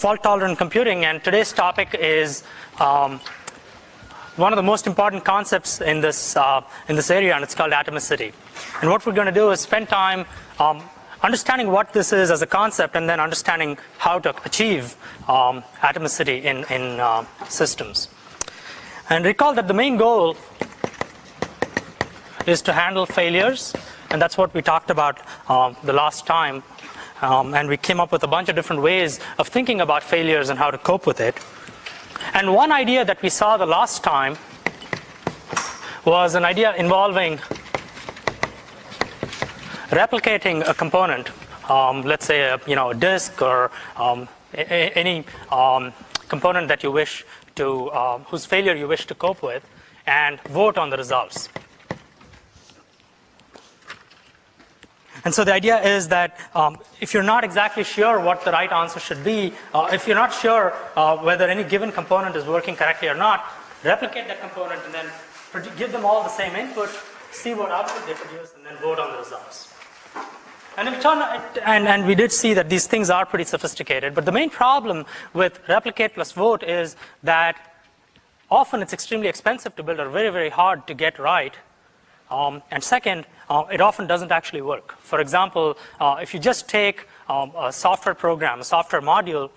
fault-tolerant computing, and today's topic is one of the most important concepts in this area, and it's called atomicity. And what we're going to do is spend time understanding what this is as a concept, and then understanding how to achieve atomicity in systems. And recall that the main goal is to handle failures, and that's what we talked about the last time. And we came up with a bunch of different ways of thinking about failures and how to cope with it. And one idea that we saw the last time was an idea involving replicating a component, let's say a disk or any component that you wish to, whose failure you wish to cope with, and vote on the results. And so the idea is that if you're not exactly sure what the right answer should be, if you're not sure whether any given component is working correctly or not, replicate that component and then give them all the same input, see what output they produce, and then vote on the results. And we did see that these things are pretty sophisticated, but the main problem with replicate plus vote is that often it's extremely expensive to build or very, very hard to get right. And second, it often doesn't actually work. For example, if you just take a software program, a software module,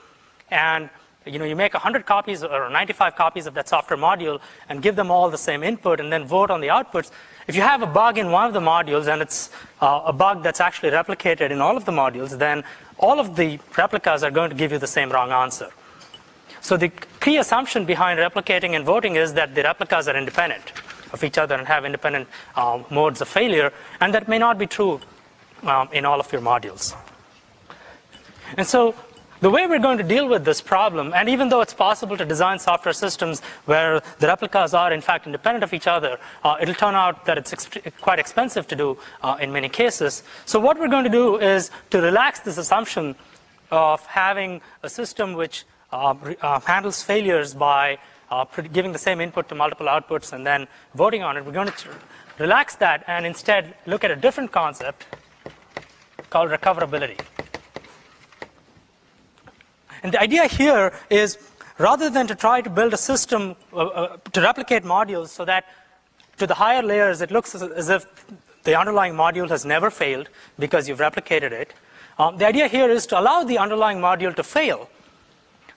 and you make 100 copies or 95 copies of that software module and give them all the same input and then vote on the outputs, if you have a bug in one of the modules and it's a bug that's actually replicated in all of the modules, then all of the replicas are going to give you the same wrong answer. So the key assumption behind replicating and voting is that the replicas are independent of each other and have independent modes of failure, and that may not be true in all of your modules. And so the way we're going to deal with this problem, and even though it's possible to design software systems where the replicas are in fact independent of each other, it'll turn out that it's quite expensive to do in many cases. So what we're going to do is to relax this assumption of having a system which handles failures by giving the same input to multiple outputs and then voting on it. We're going to relax that and instead look at a different concept called recoverability. And the idea here is, rather than to try to build a system to replicate modules so that to the higher layers it looks as if the underlying module has never failed because you've replicated it, the idea here is to allow the underlying module to fail,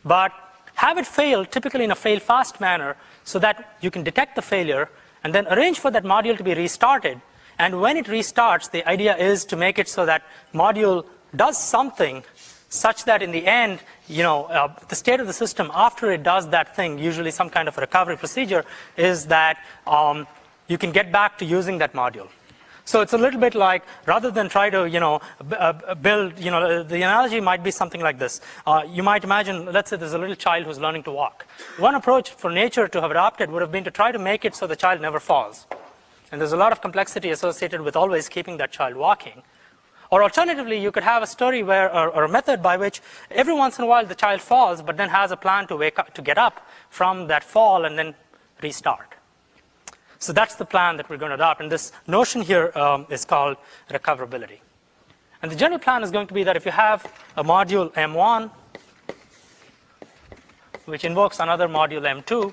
but have it fail typically in a fail-fast manner so that you can detect the failure and then arrange for that module to be restarted. And when it restarts, the idea is to make it so that module does something such that in the end, the state of the system after it does that thing, usually some kind of a recovery procedure, is that you can get back to using that module. So it's a little bit like, rather than try to, build, the analogy might be something like this. You might imagine, let's say there's a little child who's learning to walk. One approach for nature to have adopted would have been to try to make it so the child never falls. And there's a lot of complexity associated with always keeping that child walking. Or alternatively, you could have a story where, or a method by which every once in a while the child falls, but then has a plan to wake up, to get up from that fall and then restart. So that's the plan that we're going to adopt, and this notion here is called recoverability. And the general plan is going to be that if you have a module M1, which invokes another module M2,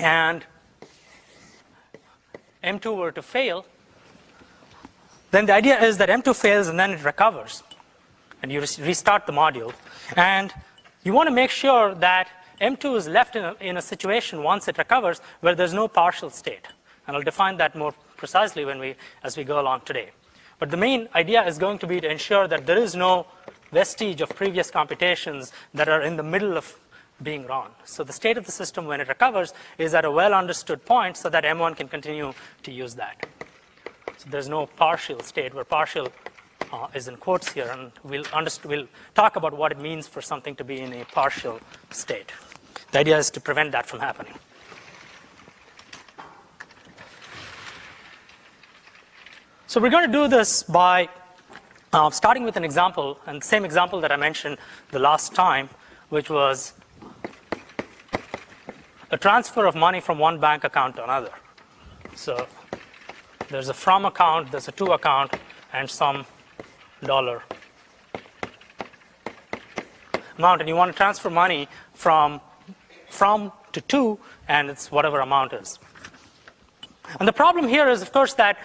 and M2 were to fail, then the idea is that M2 fails and then it recovers, and you restart the module. And you want to make sure that M2 is left in a situation once it recovers where there's no partial state. And I'll define that more precisely as we go along today. But the main idea is going to be to ensure that there is no vestige of previous computations that are in the middle of being run. So the state of the system when it recovers is at a well understood point so that M1 can continue to use that. So there's no partial state, where partial is in quotes here, and we'll talk about what it means for something to be in a partial state. The idea is to prevent that from happening. So we're going to do this by starting with an example, and the same example that I mentioned the last time, which was a transfer of money from one bank account to another. So there's a from account, there's a to account, and some dollar amount, and you want to transfer money from to to, and it's whatever amount is. And the problem here is, of course, that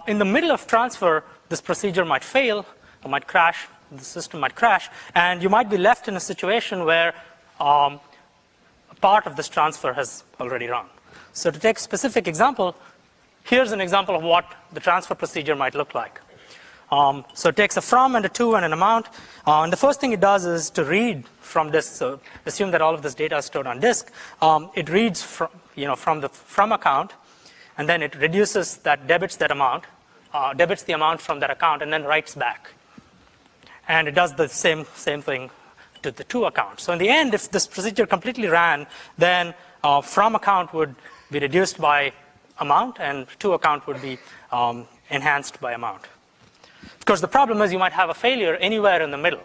in the middle of transfer, this procedure might fail, or might crash, the system might crash, and you might be left in a situation where a part of this transfer has already run. So to take a specific example, here's an example of what the transfer procedure might look like. So it takes a from and a to and an amount. And the first thing it does is to read from disk. So assume that all of this data is stored on disk. It reads from the from account, and then it reduces that, debits that amount, debits the amount from that account, and then writes back. And it does the same thing to the to account. So in the end, if this procedure completely ran, then from account would be reduced by amount, and to account would be enhanced by amount. Of course, the problem is you might have a failure anywhere in the middle.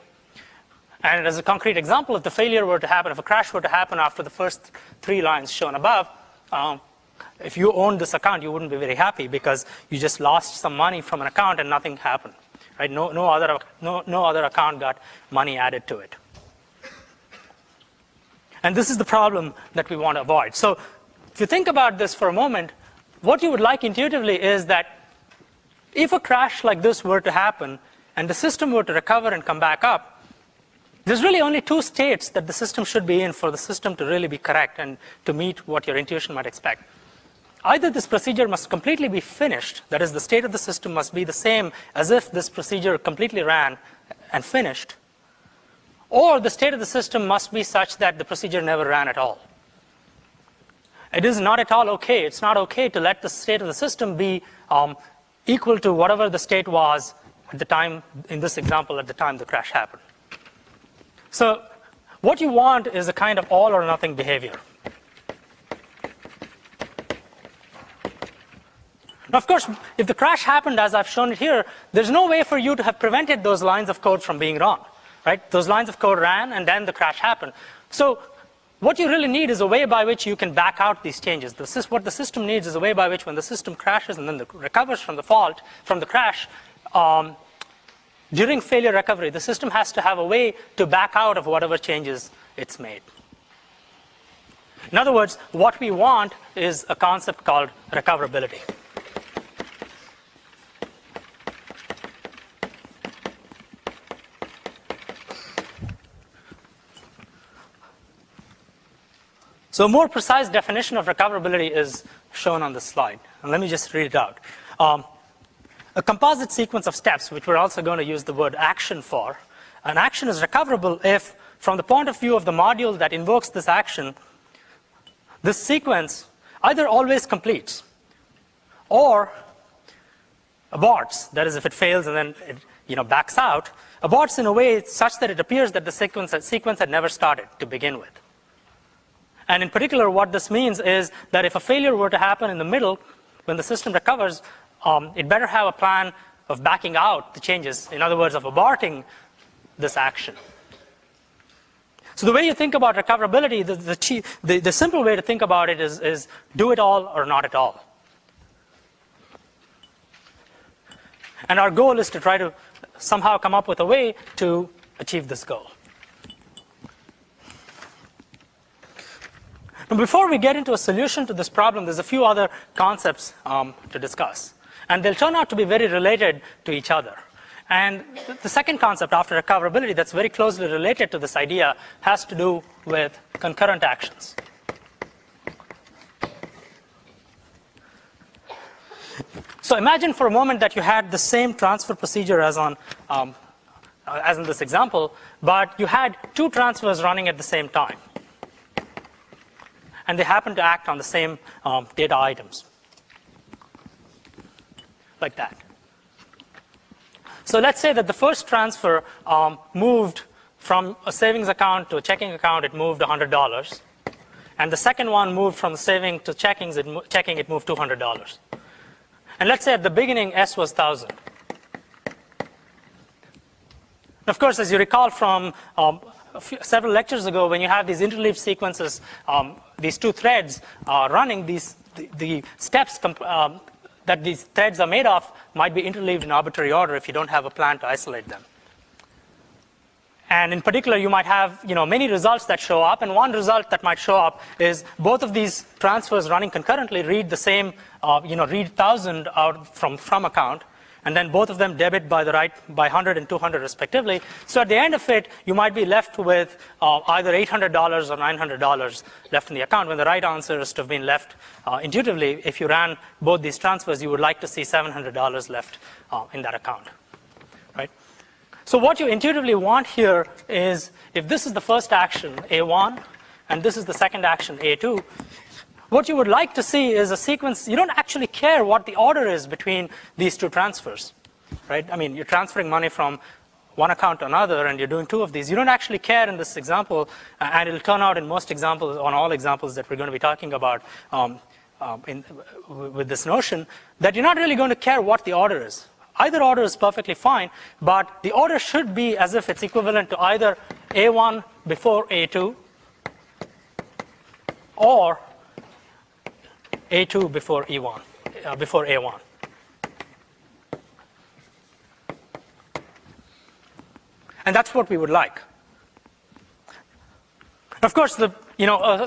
And as a concrete example, if the failure were to happen, if a crash were to happen after the first 3 lines shown above, if you owned this account, you wouldn't be very happy because you just lost some money from an account and nothing happened. Right? No other account got money added to it. And this is the problem that we want to avoid. So if you think about this for a moment, what you would like intuitively is that if a crash like this were to happen and the system were to recover and come back up, there's really only 2 states that the system should be in for the system to really be correct and to meet what your intuition might expect. Either this procedure must completely be finished, that is, the state of the system must be the same as if this procedure completely ran and finished, or the state of the system must be such that the procedure never ran at all. It is not at all okay. It's not okay to let the state of the system be equal to whatever the state was at the time, in this example, at the time the crash happened. So what you want is a kind of all or nothing behavior. Now, of course, if the crash happened as I've shown it here, there's no way for you to have prevented those lines of code from being wrong. Right? Those lines of code ran and then the crash happened. So what you really need is a way by which you can back out these changes. What the system needs is a way by which when the system crashes and then recovers from the fault, from the crash, during failure recovery, the system has to have a way to back out of whatever changes it's made. In other words, what we want is a concept called recoverability. So a more precise definition of recoverability is shown on this slide. And let me just read it out. A composite sequence of steps, which we're also going to use the word action for. An action is recoverable if, from the point of view of the module that invokes this action, this sequence either always completes or aborts. That is, if it fails and then it backs out, aborts in a way such that it appears that the sequence had never started to begin with. And in particular, what this means is that if a failure were to happen in the middle, when the system recovers, it better have a plan of backing out the changes, in other words, of aborting this action. So the way you think about recoverability, the simple way to think about it is do it all or not at all. And our goal is to try to somehow come up with a way to achieve this goal. Now, before we get into a solution to this problem, there's a few other concepts to discuss. And they'll turn out to be very related to each other. And the second concept after recoverability that's very closely related to this idea has to do with concurrent actions. So imagine for a moment that you had the same transfer procedure as in this example, but you had 2 transfers running at the same time. And they happen to act on the same data items. Like that. So let's say that the first transfer moved from a savings account to a checking account, it moved $100. And the second one moved from saving to checking, it moved $200. And let's say at the beginning, S was 1,000. Of course, as you recall from several lectures ago, when you have these interleaved sequences, these 2 threads running, the steps that these threads are made of might be interleaved in arbitrary order if you don't have a plan to isolate them. And in particular, you might have many results that show up, and one result that might show up is both of these transfers running concurrently read the same, read 1,000 out from account, and then both of them debit by the right by 100 and 200 respectively. So at the end of it, you might be left with either $800 or $900 left in the account, when the right answer is to have been left intuitively. If you ran both these transfers, you would like to see $700 left in that account, right? So what you intuitively want here is, if this is the first action, A1, and this is the second action, A2, what you would like to see is a sequence. You don't actually care what the order is between these two transfers, right? I mean, you're transferring money from one account to another, and you're doing two of these. You don't actually care in this example, and it'll turn out in most examples, on all examples that we're going to be talking about with this notion, that you're not really going to care what the order is. Either order is perfectly fine, but the order should be as if it's equivalent to either A1 before A2 or A2 before E1, before A1. And that's what we would like. Of course, a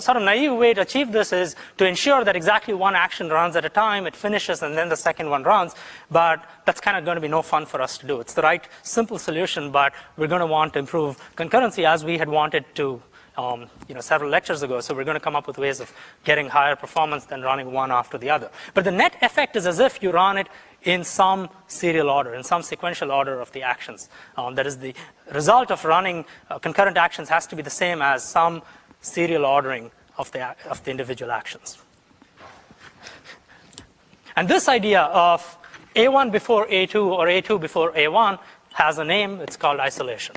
sort of naive way to achieve this is to ensure that exactly one action runs at a time, it finishes, and then the second one runs. But that's kind of going to be no fun for us to do. It's the right simple solution, but we're going to want to improve concurrency as we had wanted to several lectures ago. So we're going to come up with ways of getting higher performance than running one after the other. But the net effect is as if you run it in some serial order, in some sequential order of the actions. That is, the result of running concurrent actions has to be the same as some serial ordering of the individual actions. And this idea of A1 before A2 or A2 before A1 has a name. It's called isolation.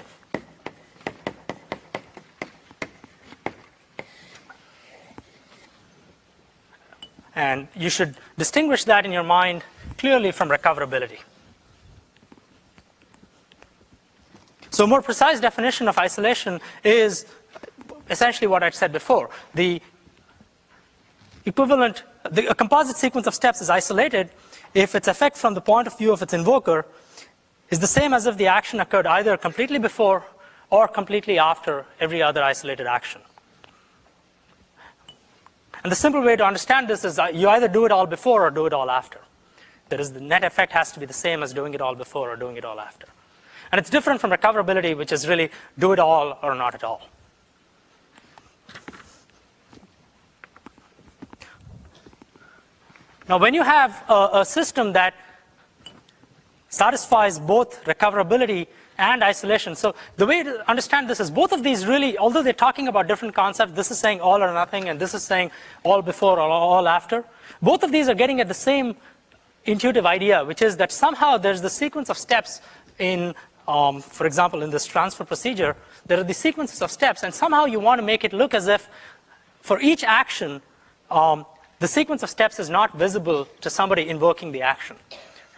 And you should distinguish that in your mind clearly from recoverability. So a more precise definition of isolation is essentially what I said before. The equivalent, a composite sequence of steps is isolated if its effect from the point of view of its invoker is the same as if the action occurred either completely before or completely after every other isolated action. And the simple way to understand this is you either do it all before or do it all after. That is, the net effect has to be the same as doing it all before or doing it all after. And it's different from recoverability, which is really do it all or not at all. Now, when you have a system that satisfies both recoverability and isolation, so the way to understand this is both of these really, although they're talking about different concepts, this is saying all or nothing, and this is saying all before or all after, both of these are getting at the same intuitive idea, which is that somehow there's the sequence of steps in, for example, in this transfer procedure, there are the sequences of steps, and somehow you want to make it look as if for each action, the sequence of steps is not visible to somebody invoking the action,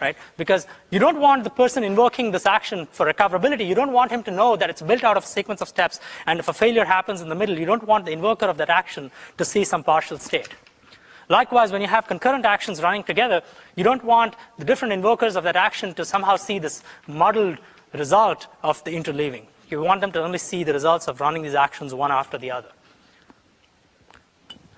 right? Because you don't want the person invoking this action for recoverability, you don't want him to know that it's built out of a sequence of steps, and if a failure happens in the middle, you don't want the invoker of that action to see some partial state. Likewise, when you have concurrent actions running together, you don't want the different invokers of that action to somehow see this muddled result of the interleaving. You want them to only see the results of running these actions one after the other.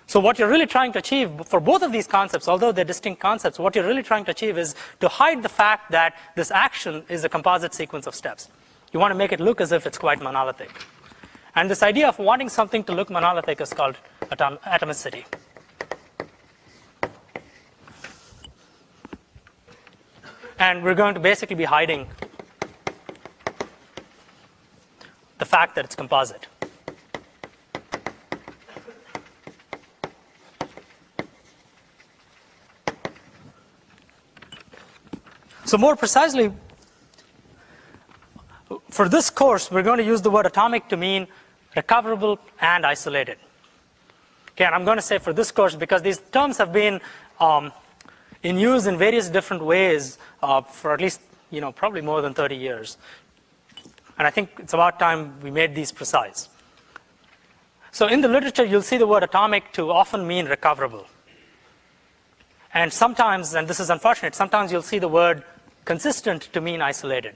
So what you're really trying to achieve for both of these concepts, although they're distinct concepts, what you're really trying to achieve is to hide the fact that this action is a composite sequence of steps. You want to make it look as if it's quite monolithic. And this idea of wanting something to look monolithic is called atomicity. And we're going to basically be hiding the fact that it's composite. So more precisely, for this course, we're going to use the word atomic to mean recoverable and isolated. Okay, and I'm going to say for this course because these terms have been in use in various different ways for at least, probably more than 30 years. And I think it's about time we made these precise. So in the literature, you'll see the word atomic to often mean recoverable. And sometimes, and this is unfortunate, sometimes you'll see the word consistent to mean isolated.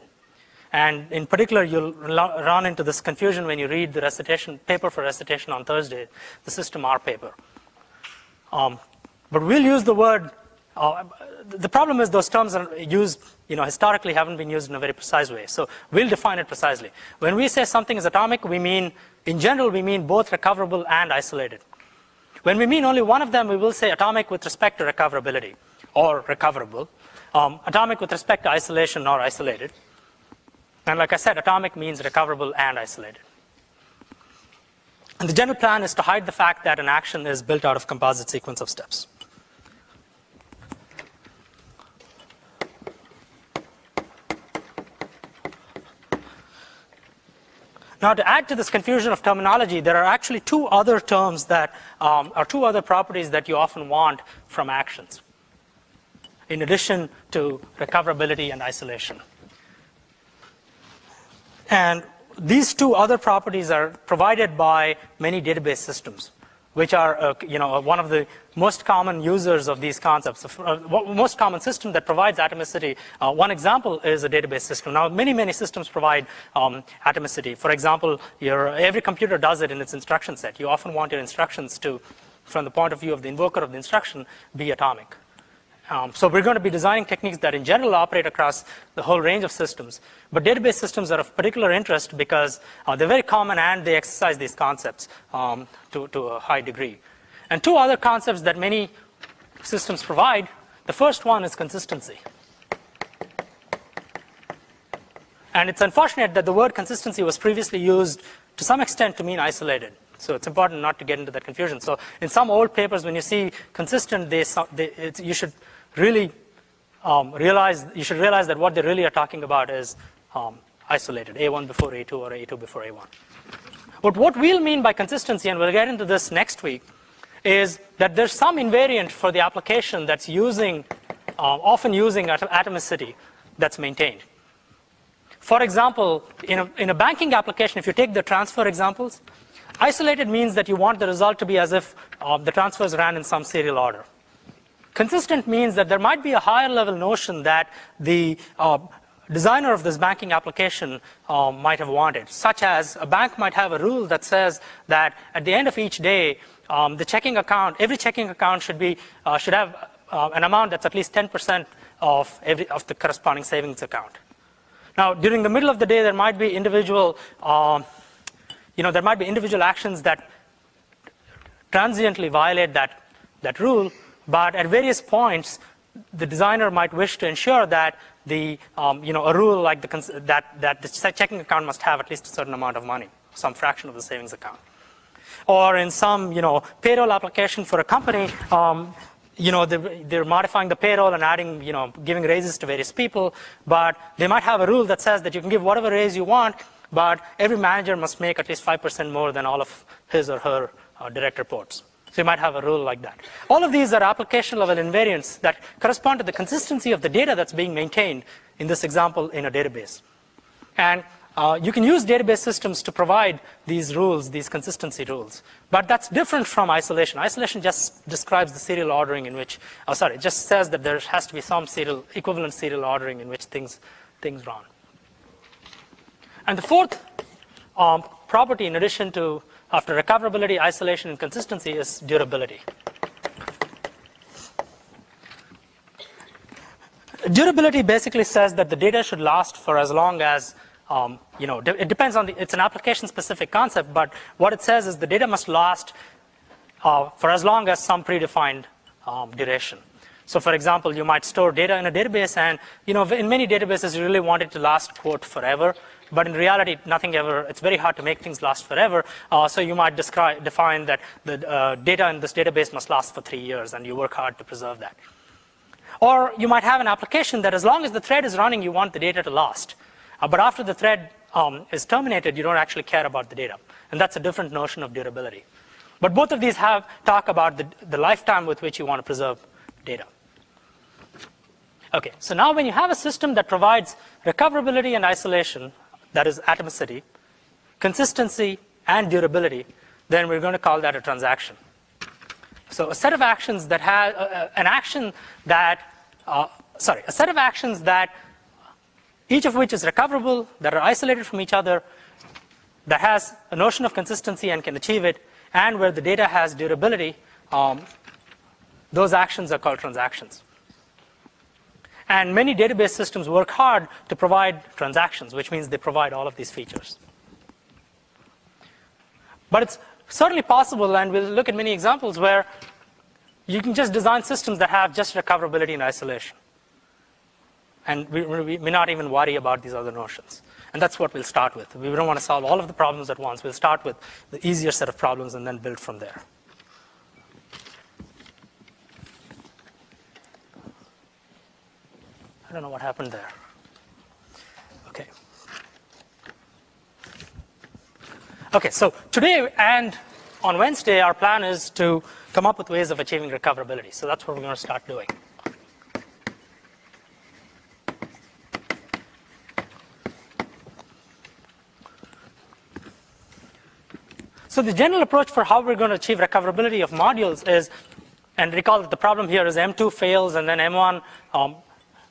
And in particular, you'll run into this confusion when you read the recitation paper for recitation on Thursday, the system R paper. But we'll use the word, the problem is those terms are used, historically haven't been used in a very precise way. So we'll define it precisely. When we say something is atomic, we mean, in general, we mean both recoverable and isolated. When we mean only one of them, we will say atomic with respect to recoverability or recoverable. Atomic with respect to isolation or isolated. And like I said, atomic means recoverable and isolated. And the general plan is to hide the fact that an action is built out of composite sequence of steps. Now, to add to this confusion of terminology, there are actually two other terms that are two other properties that you often want from actions, in addition to recoverability and isolation. And these two other properties are provided by many database systems, which are one of the most common users of these concepts. Most common system that provides atomicity. One example is a database system. Now, many systems provide atomicity. For example, every computer does it in its instruction set. You often want your instructions to, from the point of view of the invoker of the instruction, be atomic. So we're going to be designing techniques that in general operate across the whole range of systems. But database systems are of particular interest because they're very common and they exercise these concepts to a high degree. And two other concepts that many systems provide, the first one is consistency. And it's unfortunate that the word consistency was previously used to some extent to mean isolated. So it's important not to get into that confusion. So in some old papers, when you see consistent, you should really realize that what they really are talking about is isolated, A1 before A2 or A2 before A1. But what we'll mean by consistency, and we'll get into this next week, is that there's some invariant for the application that's often using atomicity that's maintained. For example, in a banking application, if you take the transfer examples, isolated means that you want the result to be as if the transfers ran in some serial order. Consistent means that there might be a higher level notion that the designer of this banking application might have wanted, such as a bank might have a rule that says that at the end of each day, every checking account should have an amount that's at least 10% of the corresponding savings account. Now, during the middle of the day, there might be individual actions that transiently violate that rule, but at various points, the designer might wish to ensure that a rule like that the checking account must have at least a certain amount of money, some fraction of the savings account. Or in some payroll application for a company, they're modifying the payroll and adding, giving raises to various people, but they might have a rule that says that you can give whatever raise you want, but every manager must make at least 5% more than all of his or her direct reports. So you might have a rule like that. All of these are application level invariants that correspond to the consistency of the data that's being maintained, in this example, in a database. And you can use database systems to provide these rules, these consistency rules. But that's different from isolation. Isolation just describes the serial ordering in which, it just says that there has to be some equivalent serial ordering in which things run. And the fourth property, in addition to, after recoverability, isolation, and consistency, is durability. Durability basically says that the data should last for as long as, it depends on it's an application-specific concept, but what it says is the data must last for as long as some predefined duration. So, for example, you might store data in a database, and in many databases, you really want it to last, quote, forever. But in reality, nothing ever. It's very hard to make things last forever. So you might define that the data in this database must last for 3 years, and you work hard to preserve that. Or you might have an application that, as long as the thread is running, you want the data to last. But after the thread is terminated, you don't actually care about the data, and that's a different notion of durability. But both of these talk about the lifetime with which you want to preserve data. Okay, so now when you have a system that provides recoverability and isolation, that is atomicity, consistency, and durability, then we're going to call that a transaction. So a set of actions that has a set of actions that each of which is recoverable, that are isolated from each other, that has a notion of consistency and can achieve it, and where the data has durability, those actions are called transactions. And many database systems work hard to provide transactions, which means they provide all of these features. But it's certainly possible, and we'll look at many examples where you can just design systems that have just recoverability and isolation. And we may not even worry about these other notions. And that's what we'll start with. We don't want to solve all of the problems at once. We'll start with the easier set of problems and then build from there. I don't know what happened there. Okay. Okay, so today and on Wednesday, our plan is to come up with ways of achieving recoverability. So that's what we're going to start doing. So the general approach for how we're going to achieve recoverability of modules is, and recall that the problem here is M2 fails and then M1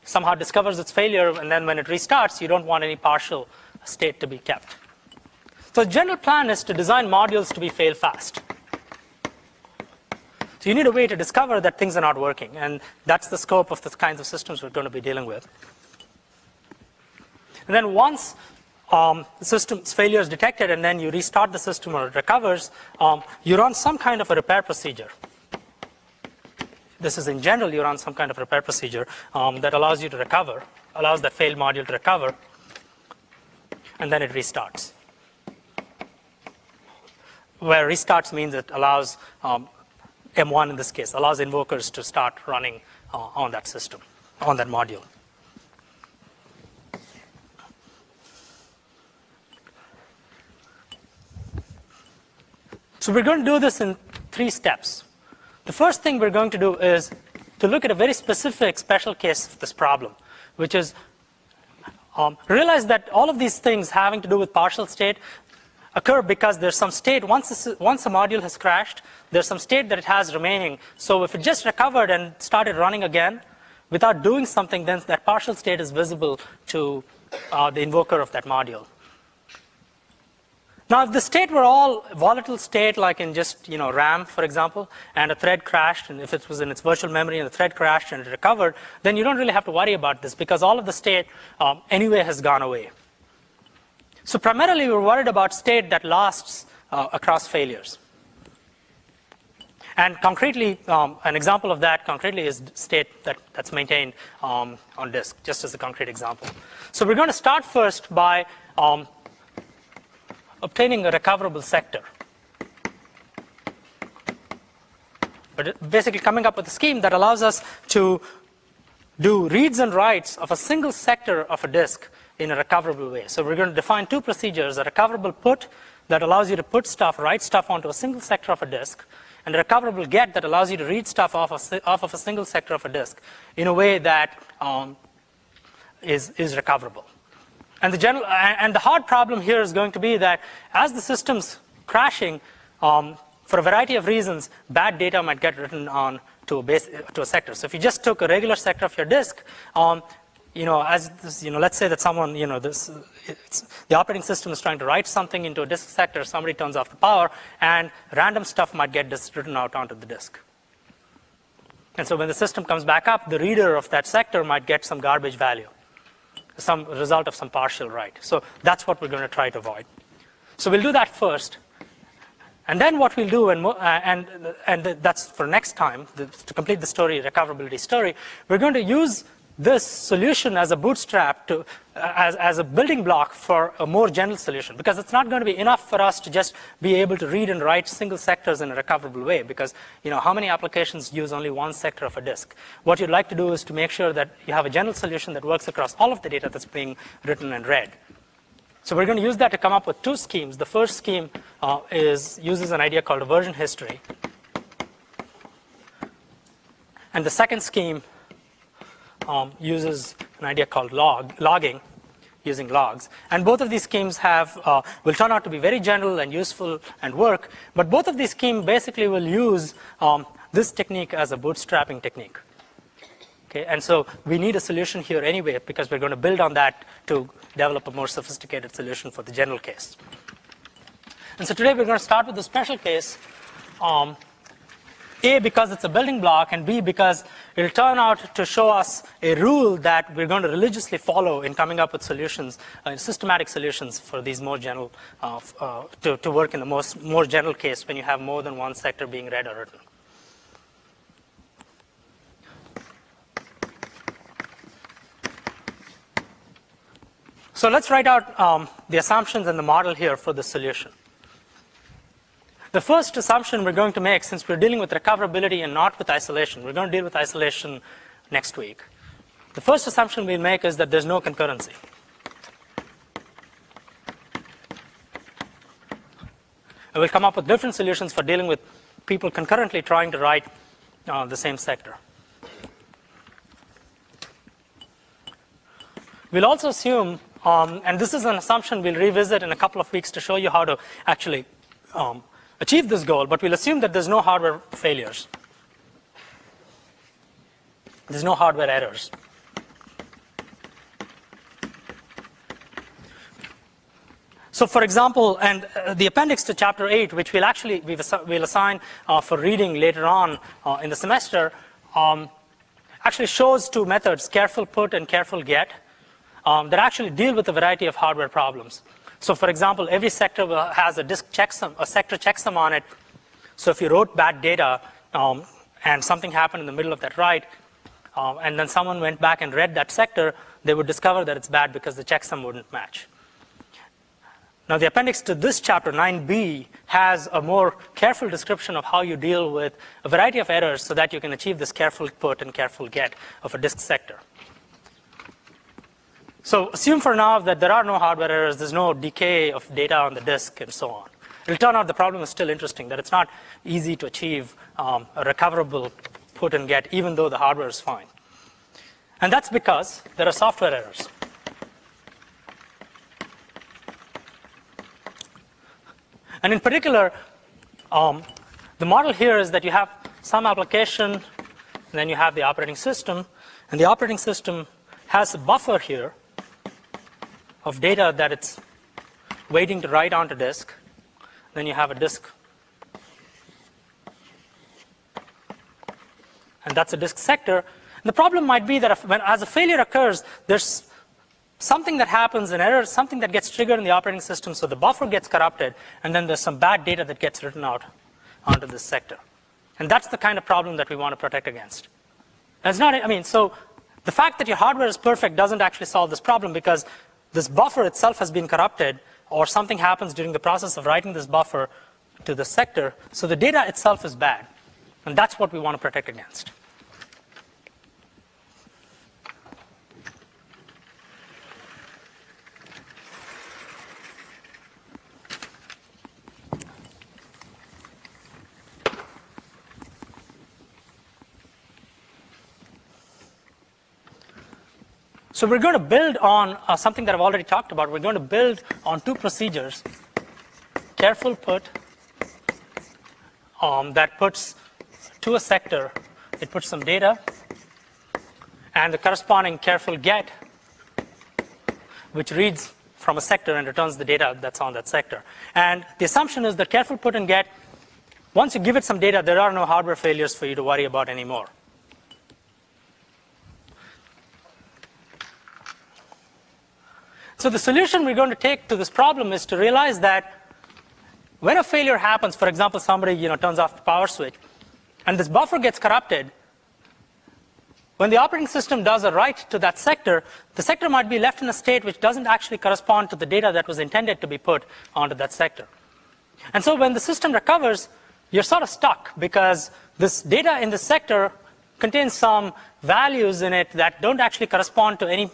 somehow discovers its failure, and then when it restarts, you don't want any partial state to be kept. So the general plan is to design modules to be fail fast. So you need a way to discover that things are not working, and that's the scope of the kinds of systems we're going to be dealing with. And then once the system's failure is detected and then you restart the system or it recovers, you run some kind of a repair procedure. This is in general, you run some kind of repair procedure that allows you to recover, allows that failed module to recover, and then it restarts. Where restarts means it allows M1 in this case, allows invokers to start running on that system, on that module. So we're going to do this in 3 steps. The first thing we're going to do is to look at a very specific special case of this problem, which is realize that all of these things having to do with partial state occur because there's some state, once a module has crashed, there's some state that it has remaining. So if it just recovered and started running again without doing something, then that partial state is visible to the invoker of that module. Now, if the state were all volatile state, like in just RAM, for example, and a thread crashed, and if it was in its virtual memory and the thread crashed and it recovered, then you don't really have to worry about this because all of the state anyway has gone away. So primarily, we're worried about state that lasts across failures. And concretely, an example of that concretely is state that's maintained on disk, just as a concrete example. So we're going to start first by obtaining a recoverable sector. But basically coming up with a scheme that allows us to do reads and writes of a single sector of a disk in a recoverable way. So we're going to define 2 procedures, a recoverable put that allows you to put stuff, write stuff onto a single sector of a disk, and a recoverable get that allows you to read stuff off of a single sector of a disk in a way that is recoverable. And the hard problem here is going to be that as the system's crashing, for a variety of reasons, bad data might get written on to a sector. So if you just took a regular sector of your disk, let's say that someone, the operating system is trying to write something into a disk sector, somebody turns off the power, and random stuff might get written out onto the disk. And so when the system comes back up, the reader of that sector might get some garbage value, some result of some partial write. So that's what we're going to try to avoid. So we'll do that first. And then what we'll do, and that's for next time, to complete the story, recoverability story, we're going to use this solution as a bootstrap as a building block for a more general solution, because it's not going to be enough for us to just be able to read and write single sectors in a recoverable way, because how many applications use only one sector of a disk? What you'd like to do is to make sure that you have a general solution that works across all of the data that's being written and read. So we're going to use that to come up with 2 schemes. The first scheme uses an idea called a version history, and the second scheme uses an idea called logging, using logs. And both of these schemes will turn out to be very general and useful and work, but both of these schemes basically will use this technique as a bootstrapping technique. Okay, and so we need a solution here anyway because we're going to build on that to develop a more sophisticated solution for the general case. And so today we're going to start with the special case, A, because it's a building block, and B, because it'll turn out to show us a rule that we're going to religiously follow in coming up with solutions, systematic solutions for these more general, to work in the more general case when you have more than one sector being read or written. So let's write out the assumptions and the model here for the solution. The first assumption we're going to make, since we're dealing with recoverability and not with isolation, we're going to deal with isolation next week. The first assumption we'll make is that there's no concurrency. And we'll come up with different solutions for dealing with people concurrently trying to write the same sector. We'll also assume, and this is an assumption we'll revisit in a couple of weeks to show you how to actually achieve this goal, but we'll assume that there's no hardware failures. There's no hardware errors. So for example, and the appendix to chapter 8, which we'll assign for reading later on in the semester, actually shows two methods, careful put and careful get, that actually deal with a variety of hardware problems. So for example, every sector has a disk checksum, a sector checksum on it. So if you wrote bad data and something happened in the middle of that write, and then someone went back and read that sector, they would discover that it's bad because the checksum wouldn't match. Now the appendix to this chapter, 9b, has a more careful description of how you deal with a variety of errors so that you can achieve this careful put and careful get of a disk sector. So assume for now that there are no hardware errors, there's no decay of data on the disk, and so on. It'll turn out the problem is still interesting, that it's not easy to achieve a recoverable put and get, even though the hardware is fine. And that's because there are software errors. And in particular, the model here is that you have some application, and then you have the operating system, and the operating system has a buffer here of data that it's waiting to write onto disk. Then you have a disk, and that's a disk sector. And the problem might be that as a failure occurs, there's something that happens, an error, something that gets triggered in the operating system, so the buffer gets corrupted, and then there's some bad data that gets written out onto this sector. And that's the kind of problem that we want to protect against. And it's not, so the fact that your hardware is perfect doesn't actually solve this problem, because this buffer itself has been corrupted, or something happens during the process of writing this buffer to the sector, so the data itself is bad. And that's what we want to protect against. So we're going to build on something that I've already talked about. We're going to build on two procedures. Careful put, that puts to a sector, it puts some data, and the corresponding careful get, which reads from a sector and returns the data that's on that sector. And the assumption is that careful put and get, once you give it some data, there are no hardware failures for you to worry about anymore. So the solution we're going to take to this problem is to realize that when a failure happens, for example, somebody turns off the power switch, and this buffer gets corrupted, when the operating system does a write to that sector, the sector might be left in a state which doesn't actually correspond to the data that was intended to be put onto that sector. And so when the system recovers, you're sort of stuck, because this data in the sector contains some values in it that don't actually correspond to any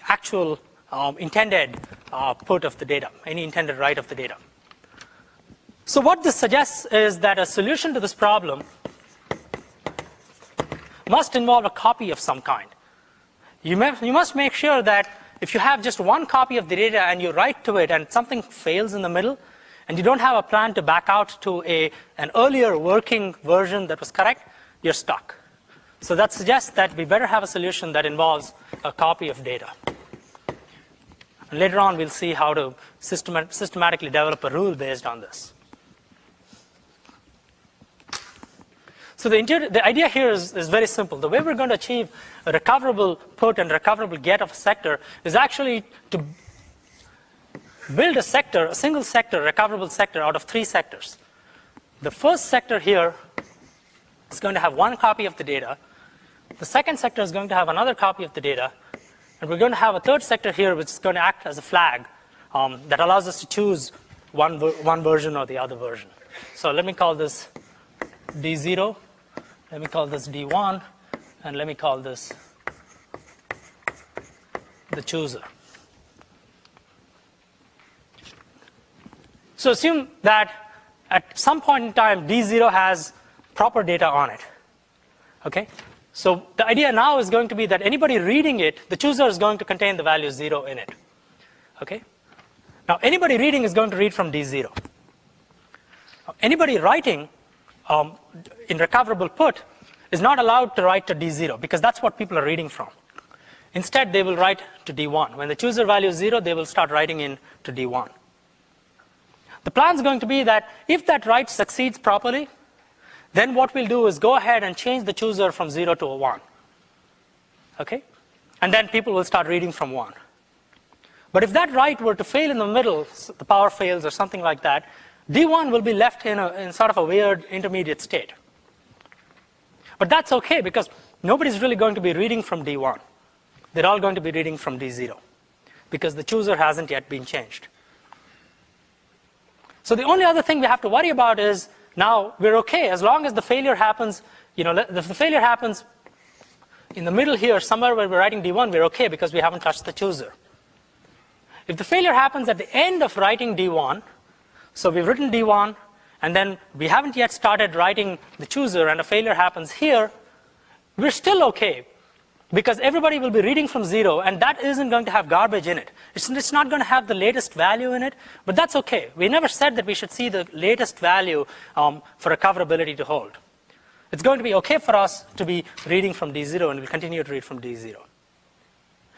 actual intended put of the data, any intended write of the data. So what this suggests is that a solution to this problem must involve a copy of some kind. You must make sure that if you have just one copy of the data and you write to it and something fails in the middle, and you don't have a plan to back out to an earlier working version that was correct, you're stuck. So that suggests that we better have a solution that involves a copy of data. And later on, we'll see how to systematically develop a rule based on this. So the idea here is very simple. The way we're going to achieve a recoverable put and recoverable get of a sector is actually to build a sector, a single sector, recoverable sector out of 3 sectors. The first sector here is going to have 1 copy of the data. The second sector is going to have another copy of the data. And we're going to have a third sector here which is going to act as a flag that allows us to choose one version or the other version. So let me call this D0. Let me call this D1, and let me call this the chooser. So assume that at some point in time, D0 has proper data on it. Okay? So the idea now is going to be that anybody reading it, the chooser is going to contain the value 0 in it. Okay? Now anybody reading is going to read from D0. Anybody writing in recoverable put is not allowed to write to D0 because that's what people are reading from. Instead, they will write to D1. When the chooser value is 0, they will start writing in to D1. The plan is going to be that if that write succeeds properly, then what we'll do is go ahead and change the chooser from 0 to a 1. Okay? And then people will start reading from 1. But if that write were to fail in the middle, the power fails or something like that, D1 will be left in sort of a weird intermediate state. But that's okay because nobody's really going to be reading from D1. They're all going to be reading from D0 because the chooser hasn't yet been changed. So the only other thing we have to worry about is now we're okay as long as the failure happens, if the failure happens in the middle here, somewhere where we're writing D1, we're okay because we haven't touched the chooser. If the failure happens at the end of writing D1, so we've written D1, and then we haven't yet started writing the chooser, and a failure happens here, we're still okay. Because everybody will be reading from 0, and that isn't going to have garbage in it. It's not going to have the latest value in it, but that's okay. We never said that we should see the latest value for recoverability to hold. It's going to be okay for us to be reading from D0, and we'll continue to read from D0.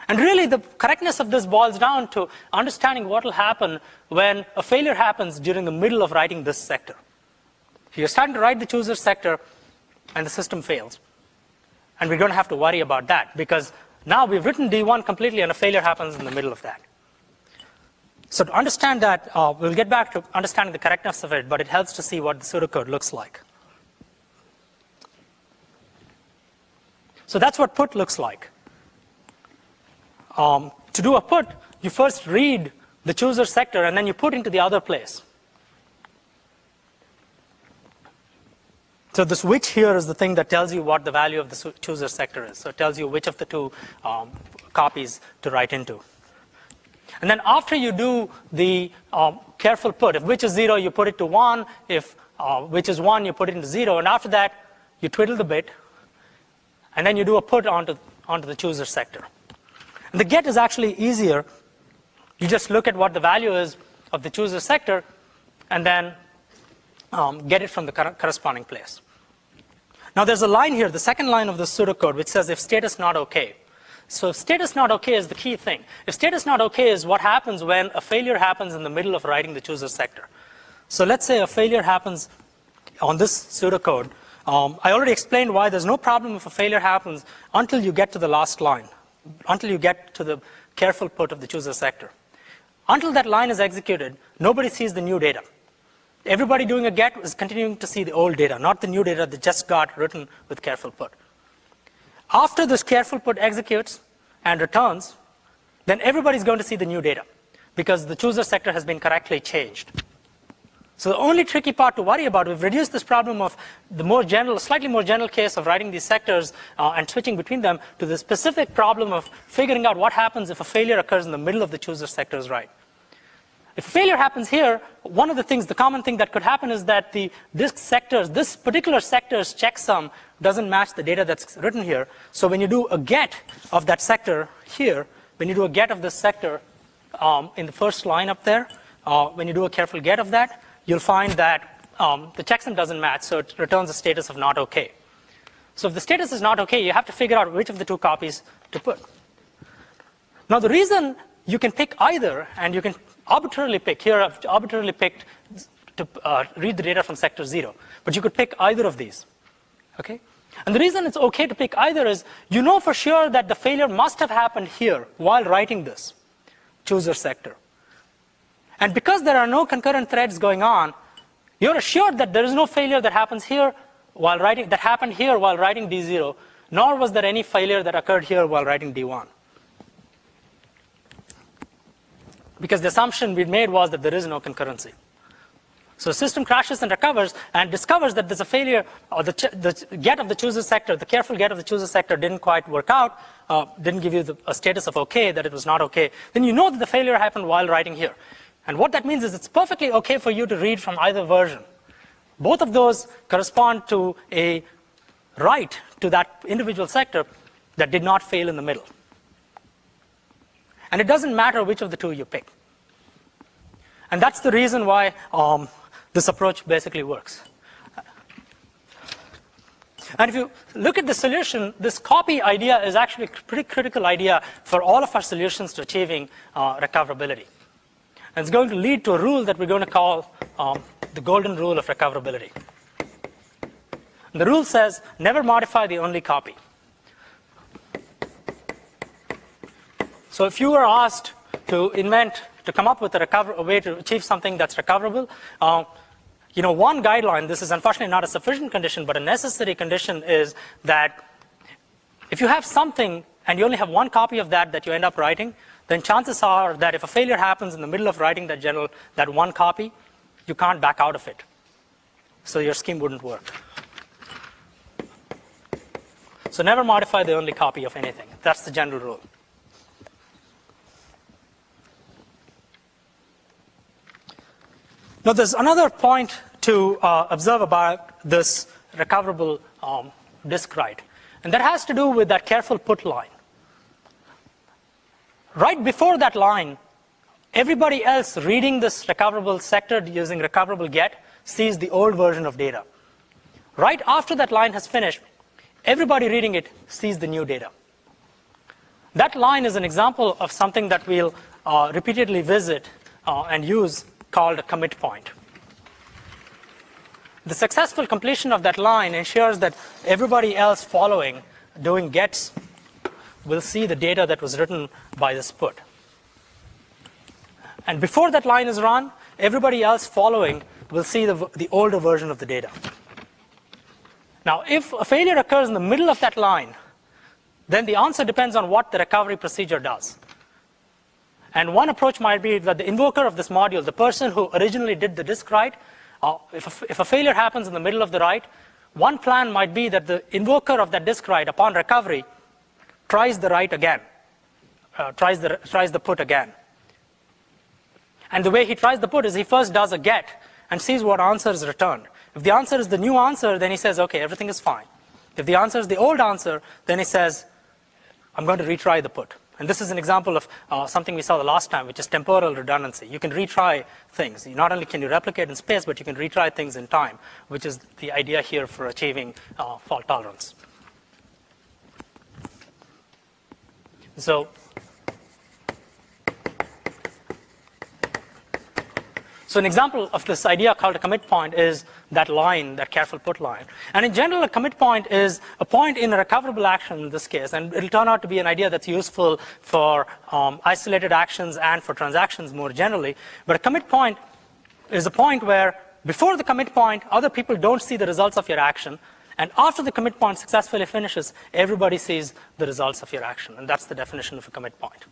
And really, the correctness of this boils down to understanding what will happen when a failure happens during the middle of writing this sector. You're starting to write the chooser sector, and the system fails. And we're going to have to worry about that, because now we've written D1 completely, and a failure happens in the middle of that. So to understand that, we'll get back to understanding the correctness of it, but it helps to see what the pseudocode looks like. So that's what put looks like. To do a put, you first read the chooser sector, and then you put into the other place. So the switch here is the thing that tells you what the value of the chooser sector is. So it tells you which of the 2 copies to write into. And then after you do the careful put, if which is 0, you put it to 1. If which is 1, you put it into 0. And after that, you twiddle the bit, and then you do a put onto the chooser sector. And the get is actually easier. You just look at what the value is of the chooser sector, and then get it from the corresponding place. Now there's a line here, the second line of the pseudocode, which says if status not okay. So if status not okay is the key thing. If status not okay is what happens when a failure happens in the middle of writing the chooser sector. So let's say a failure happens on this pseudocode. I already explained why there's no problem if a failure happens until you get to the last line, until you get to the careful put of the chooser sector. Until that line is executed, nobody sees the new data. Everybody doing a get is continuing to see the old data, not the new data that just got written with careful put. After this careful put executes and returns, then everybody's going to see the new data because the chooser sector has been correctly changed. So the only tricky part to worry about, we've reduced this problem of the more general, slightly more general case of writing these sectors and switching between them to the specific problem of figuring out what happens if a failure occurs in the middle of the chooser sector's write. If a failure happens here, one of the things, the common thing that could happen is that this particular sector's checksum doesn't match the data that's written here. So when you do a get of that sector here, when you do a get of this sector in the first line up there, when you do a careful get of that, you'll find that the checksum doesn't match, so it returns a status of not okay. So if the status is not okay, you have to figure out which of the two copies to put. Now the reason you can pick either, and you can arbitrarily pick, here I've arbitrarily picked to read the data from sector 0, but you could pick either of these, okay? And the reason it's okay to pick either is you know for sure that the failure must have happened here while writing this chooser sector. And because there are no concurrent threads going on, you're assured that there is no failure that happens here while writing, that happened here while writing D0, nor was there any failure that occurred here while writing D1. Because the assumption we made was that there is no concurrency. So the system crashes and recovers and discovers that there's a failure, or the get of the chooser sector, the careful get of the chooser sector didn't quite work out, didn't give you a status of okay, that it was not okay. Then you know that the failure happened while writing here. And what that means is it's perfectly okay for you to read from either version. Both of those correspond to a write to that individual sector that did not fail in the middle. And it doesn't matter which of the two you pick. And that's the reason why this approach basically works. And if you look at the solution, this copy idea is actually a pretty critical idea for all of our solutions to achieving recoverability. And it's going to lead to a rule that we're going to call the golden rule of recoverability. And the rule says, never modify the only copy. So if you were asked to come up with a way to achieve something that's recoverable, one guideline, this is unfortunately not a sufficient condition, but a necessary condition is that if you have something and you only have one copy of that you end up writing, then chances are that if a failure happens in the middle of writing that one copy, you can't back out of it. So your scheme wouldn't work. So never modify the only copy of anything. That's the general rule. Now there's another point to observe about this recoverable disk write, and that has to do with that careful put line. Right before that line, everybody else reading this recoverable sector using recoverable get sees the old version of data. Right after that line has finished, everybody reading it sees the new data. That line is an example of something that we'll repeatedly visit and use called a commit point. The successful completion of that line ensures that everybody else following doing gets will see the data that was written by this put. And before that line is run, everybody else following will see the older version of the data. Now, if a failure occurs in the middle of that line, then the answer depends on what the recovery procedure does. And one approach might be that the invoker of this module, the person who originally did the disk write, if a failure happens in the middle of the write, one plan might be that the invoker of that disk write, upon recovery, tries the write again, tries the put again. And the way he tries the put is he first does a get and sees what answer is returned. If the answer is the new answer, then he says, okay, everything is fine. If the answer is the old answer, then he says, I'm going to retry the put. And this is an example of something we saw the last time, which is temporal redundancy. You can retry things. Not only can you replicate in space, but you can retry things in time, which is the idea here for achieving fault tolerance. So an example of this idea called a commit point is that line, that careful put line. And in general, a commit point is a point in a recoverable action in this case. And it'll turn out to be an idea that's useful for isolated actions and for transactions more generally. But a commit point is a point where before the commit point, other people don't see the results of your action. And after the commit point successfully finishes, everybody sees the results of your action. And that's the definition of a commit point.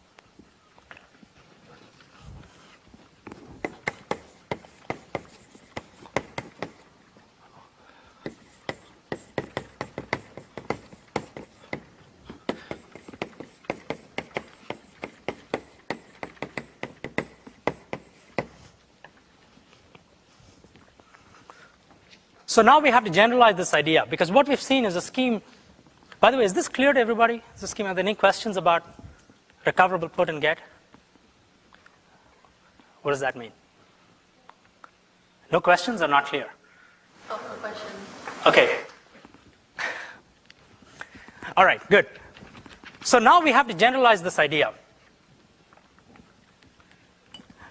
So now we have to generalize this idea, because what we've seen is a scheme. By the way, is this clear to everybody? Is this scheme? Are there any questions about recoverable put and get? What does that mean? No questions or not clear? Oh, no questions. Okay. All right, good. So now we have to generalize this idea.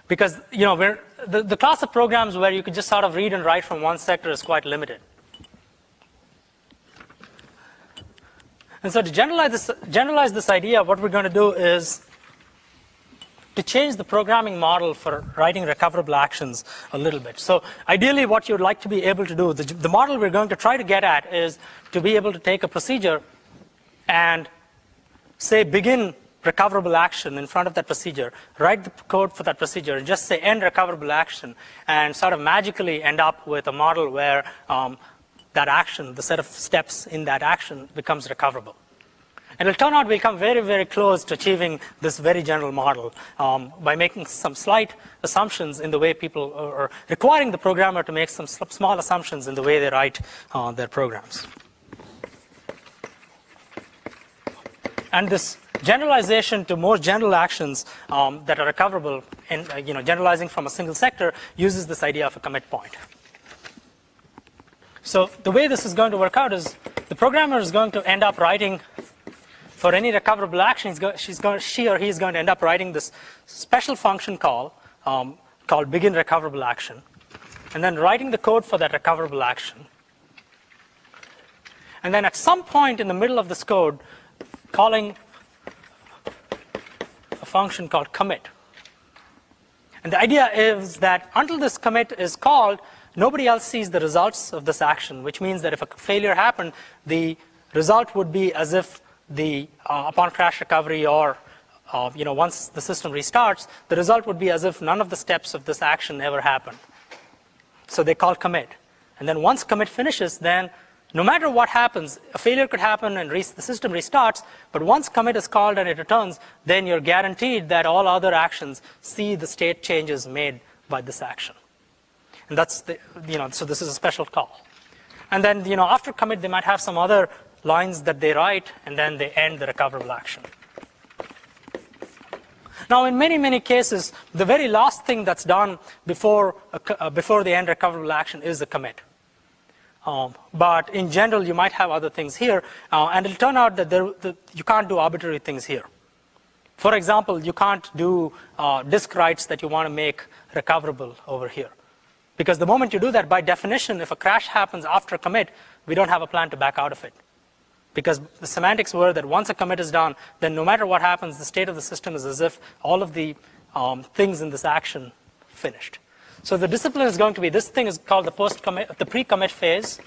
Because the class of programs where you could just sort of read and write from one sector is quite limited. And so to generalize this idea, what we're going to do is to change the programming model for writing recoverable actions a little bit. So ideally, what you'd like to be able to do, the model we're going to try to get at is to be able to take a procedure and say begin recoverable action in front of that procedure, write the code for that procedure, and just say end recoverable action, and sort of magically end up with a model where that action, the set of steps in that action, becomes recoverable. And it'll turn out we'll come very, very close to achieving this very general model by making some slight assumptions in the way people, or requiring the programmer to make some small assumptions in the way they write their programs. And this generalization to more general actions that are recoverable, and generalizing from a single sector, uses this idea of a commit point. So the way this is going to work out is the programmer is going to end up writing for any recoverable action. She or he is going to end up writing this special function call called begin recoverable action, and then writing the code for that recoverable action. And then at some point in the middle of this code, calling a function called commit. And the idea is that until this commit is called, nobody else sees the results of this action, which means that if a failure happened, the result would be as if upon crash recovery or once the system restarts, the result would be as if none of the steps of this action ever happened. So they call commit. And then once commit finishes, then no matter what happens, a failure could happen and the system restarts, but once commit is called and it returns, then you're guaranteed that all other actions see the state changes made by this action. And that's so this is a special call. And then, after commit, they might have some other lines that they write, and then they end the recoverable action. Now, in many, many cases, the very last thing that's done before the end recoverable action is a commit. But in general, you might have other things here, and it'll turn out that you can't do arbitrary things here. For example, you can't do disk writes that you want to make recoverable over here. Because the moment you do that, by definition, if a crash happens after a commit, we don't have a plan to back out of it. Because the semantics were that once a commit is done, then no matter what happens, the state of the system is as if all of the things in this action finished. So the discipline is going to be, this thing is called the pre-commit phase.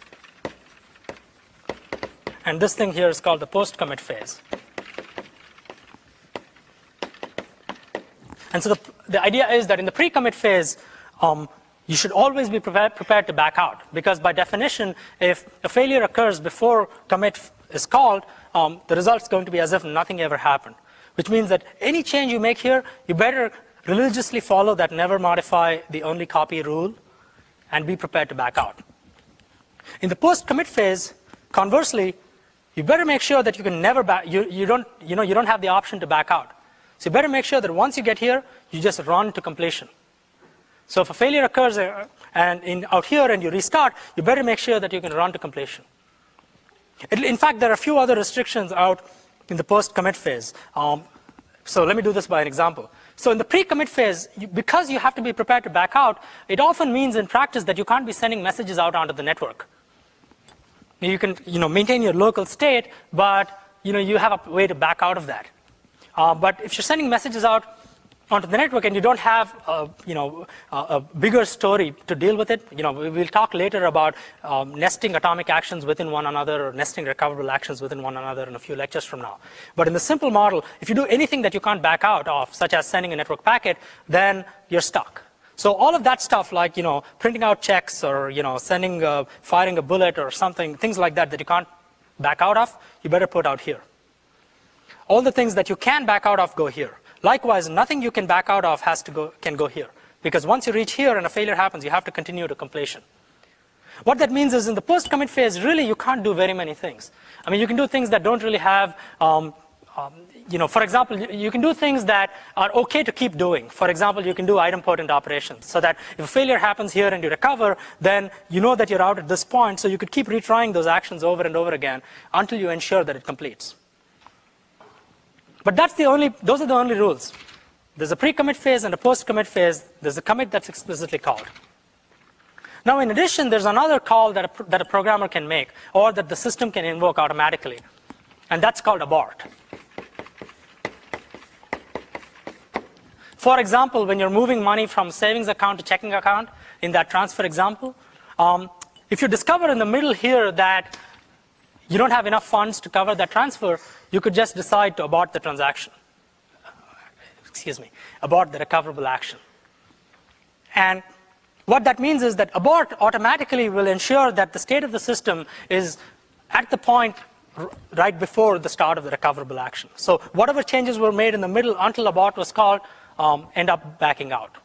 And this thing here is called the post-commit phase. And so the idea is that in the pre-commit phase, you should always be prepared to back out. Because by definition, if a failure occurs before commit is called, the result is going to be as if nothing ever happened. Which means that any change you make here, you better religiously follow that never modify the only copy rule and be prepared to back out. In the post-commit phase, conversely, you better make sure that you can never you don't have the option to back out. So you better make sure that once you get here, you just run to completion. So if a failure occurs out here and you restart, you better make sure that you can run to completion. In fact, there are a few other restrictions out in the post-commit phase. So let me do this by an example. So in the pre-commit phase, because you have to be prepared to back out, it often means in practice that you can't be sending messages out onto the network. You can maintain your local state, but you have a way to back out of that. But if you're sending messages out onto the network and you don't have a bigger story to deal with it, we'll talk later about nesting atomic actions within one another, or nesting recoverable actions within one another in a few lectures from now. But in the simple model, if you do anything that you can't back out of, such as sending a network packet, then you're stuck. So all of that stuff, like printing out checks or firing a bullet or something, things like that you can't back out of, you better put out here. All the things that you can back out of go here. Likewise, nothing you can back out of can go here. Because once you reach here and a failure happens, you have to continue to completion. What that means is in the post-commit phase, really you can't do very many things. I mean, you can do things that don't really have for example, you can do things that are okay to keep doing. For example, you can do idempotent operations so that if a failure happens here and you recover, then you know that you're out at this point, so you could keep retrying those actions over and over again until you ensure that it completes. But those are the only rules. There's a pre-commit phase and a post-commit phase. There's a commit that's explicitly called. Now, in addition, there's another call that a programmer can make or that the system can invoke automatically, and that's called abort. For example, when you're moving money from savings account to checking account, in that transfer example, if you discover in the middle here that you don't have enough funds to cover that transfer, you could just decide to abort the transaction. Abort the recoverable action. And what that means is that abort automatically will ensure that the state of the system is at the point right before the start of the recoverable action. So whatever changes were made in the middle until abort was called end up backing out.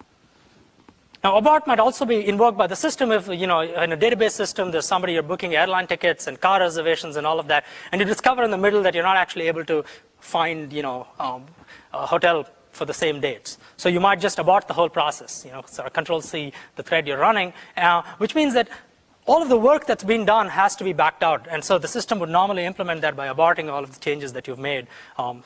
Now, abort might also be invoked by the system if, in a database system, there's somebody you're booking airline tickets and car reservations and all of that, and you discover in the middle that you're not actually able to find, a hotel for the same dates. So you might just abort the whole process, sort of Control-C, the thread you're running, which means that all of the work that's been done has to be backed out. And so the system would normally implement that by aborting all of the changes that you've made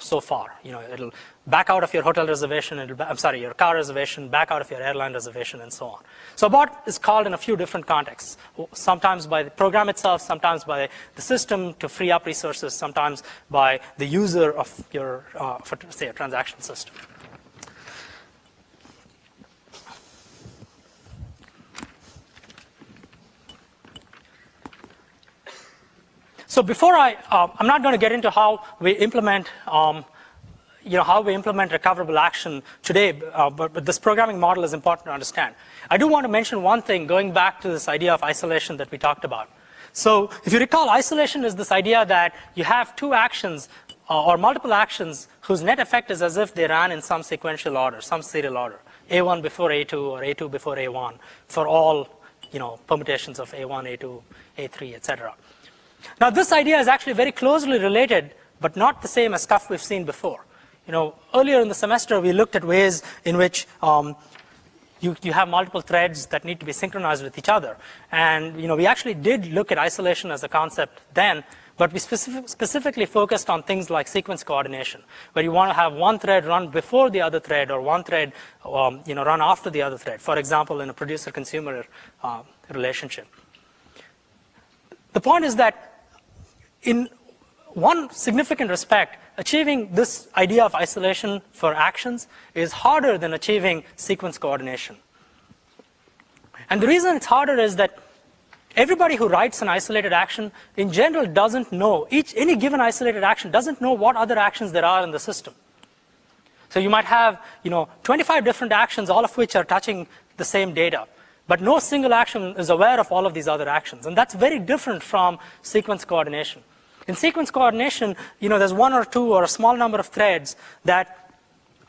so far. It'll back out of your hotel reservation, your car reservation, back out of your airline reservation, and so on. So abort is called in a few different contexts. Sometimes by the program itself, sometimes by the system to free up resources, sometimes by the user of your, say, a transaction system. So before I'm not going to get into how we implement, recoverable action today, but this programming model is important to understand. I do want to mention one thing, going back to this idea of isolation that we talked about. So if you recall, isolation is this idea that you have two actions or multiple actions whose net effect is as if they ran in some sequential order, some serial order, A1 before A2 or A2 before A1 for all, permutations of A1, A2, A3, etc. Now, this idea is actually very closely related, but not the same as stuff we've seen before. Earlier in the semester, we looked at ways in which you have multiple threads that need to be synchronized with each other. And, we actually did look at isolation as a concept then, but we specifically focused on things like sequence coordination, where you want to have one thread run before the other thread or one thread, run after the other thread, for example, in a producer-consumer relationship. The point is that in one significant respect, achieving this idea of isolation for actions is harder than achieving sequence coordination. And the reason it's harder is that everybody who writes an isolated action in general doesn't know, any given isolated action doesn't know what other actions there are in the system. So you might have 25 different actions, all of which are touching the same data. But no single action is aware of all of these other actions. And that's very different from sequence coordination. In sequence coordination, there's one or two or a small number of threads that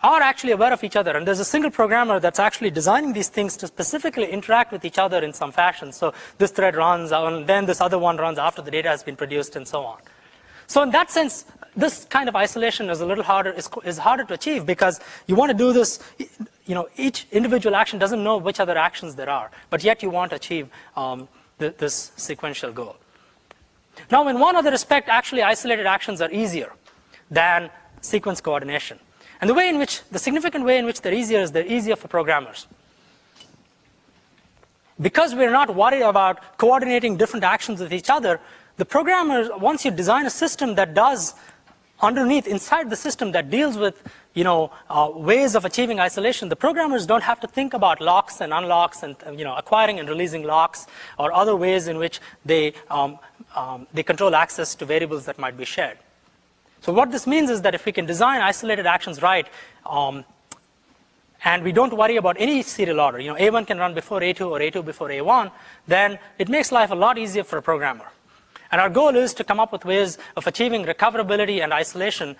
are actually aware of each other. And there's a single programmer that's actually designing these things to specifically interact with each other in some fashion. So this thread runs, and then this other one runs after the data has been produced, and so on. So in that sense, this kind of isolation is a little harder, is harder to achieve, because you want to do this, each individual action doesn't know which other actions there are, but yet you want to achieve this sequential goal. Now, in one other respect, actually isolated actions are easier than sequence coordination. And the significant way in which they're easier is they're easier for programmers. Because we're not worried about coordinating different actions with each other, the programmers, once you design a system that does underneath, inside the system, that deals with ways of achieving isolation, the programmers don't have to think about locks and unlocks and acquiring and releasing locks or other ways in which they control access to variables that might be shared. So what this means is that if we can design isolated actions right, and we don't worry about any serial order, A1 can run before A2 or A2 before A1, then it makes life a lot easier for a programmer. And our goal is to come up with ways of achieving recoverability and isolation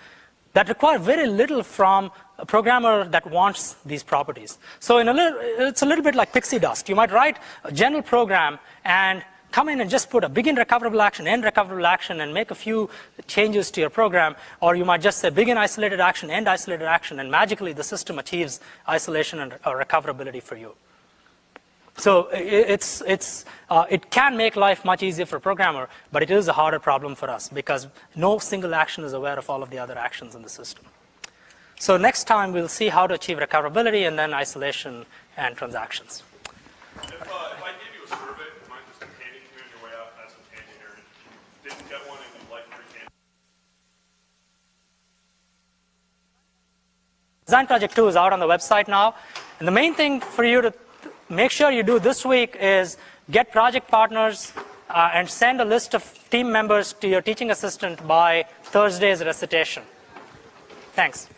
that require very little from a programmer that wants these properties. So it's a little bit like pixie dust. You might write a general program and come in and just put a begin recoverable action, end recoverable action, and make a few changes to your program. Or you might just say begin isolated action, end isolated action, and magically the system achieves isolation and recoverability for you. So it can make life much easier for a programmer, but it is a harder problem for us because no single action is aware of all of the other actions in the system. So next time we'll see how to achieve recoverability and then isolation and transactions. If I gave you a survey, do you mind just handing to me on your way out? That's some candy here. And if you didn't get one and you'd like free candy. Design Project 2 is out on the website now. And the main thing for you to make sure you do this week is get project partners and send a list of team members to your teaching assistant by Thursday's recitation. Thanks.